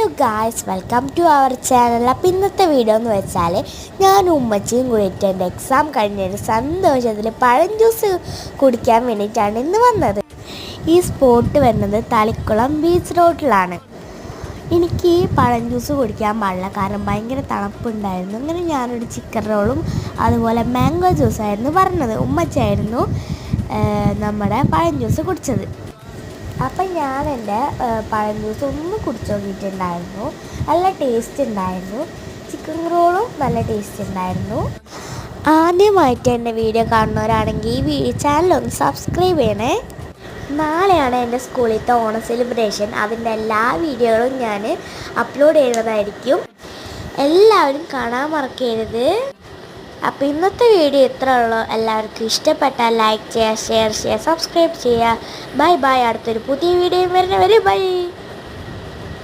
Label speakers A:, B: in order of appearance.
A: Hello guys, welcome to our channel. അപ്പോൾ ഇന്നത്തെ video എന്ന് വെച്ചാൽ ഞാനും ഉമ്മച്ചിയും കൂടിയിട്ട് എൻ്റെ എക്സാം കഴിഞ്ഞൊരു സന്തോഷത്തിൽ പഴം ജ്യൂസ് കുടിക്കാൻ വേണ്ടിയിട്ടാണ് ഇന്ന് വന്നത്. ഈ സ്പോട്ട് വരുന്നത് തളിക്കുളം ബീച്ച് റോഡിലാണ്. എനിക്ക് പഴം ജ്യൂസ് കുടിക്കാൻ പാടില്ല, കാരണം ഭയങ്കര തണുപ്പുണ്ടായിരുന്നു. അങ്ങനെ ഞാനൊരു ചിക്കൻ റോളും അതുപോലെ മാംഗോ ജ്യൂസായിരുന്നു പറഞ്ഞത്. ഉമ്മച്ചായിരുന്നു നമ്മുടെ പഴം ജ്യൂസ് കുടിച്ചത്. അപ്പം ഞാൻ എൻ്റെ പഴം ജ്യൂസ് ഒന്ന് കുടിച്ച് നോക്കിയിട്ടുണ്ടായിരുന്നു. നല്ല ടേസ്റ്റ് ഉണ്ടായിരുന്നു. ചിക്കൻ റോളും നല്ല ടേസ്റ്റ് ഉണ്ടായിരുന്നു. ആദ്യമായിട്ട് എൻ്റെ വീഡിയോ കാണുന്നവരാണെങ്കിൽ ഈ ചാനലൊന്ന് സബ്സ്ക്രൈബ് ചെയ്യണേ. നാളെയാണ് എൻ്റെ സ്കൂളിലത്തെ ഓണ സെലിബ്രേഷൻ. അതിൻ്റെ എല്ലാ വീഡിയോകളും ഞാൻ അപ്ലോഡ് ചെയ്യുന്നതായിരിക്കും. എല്ലാവരും കാണാൻ മറക്കരുത്. അപ്പോൾ ഇന്നത്തെ വീഡിയോ ഇത്ര ഉള്ളൂ. എല്ലാവർക്കും ഇഷ്ടപ്പെട്ടാൽ ലൈക്ക് ചെയ്യുക, ഷെയർ ചെയ്യുക, സബ്സ്ക്രൈബ് ചെയ്യുക. Bye bye. അടുത്തൊരു പുതിയ വീഡിയോ വരുന്നവരെ ബൈ.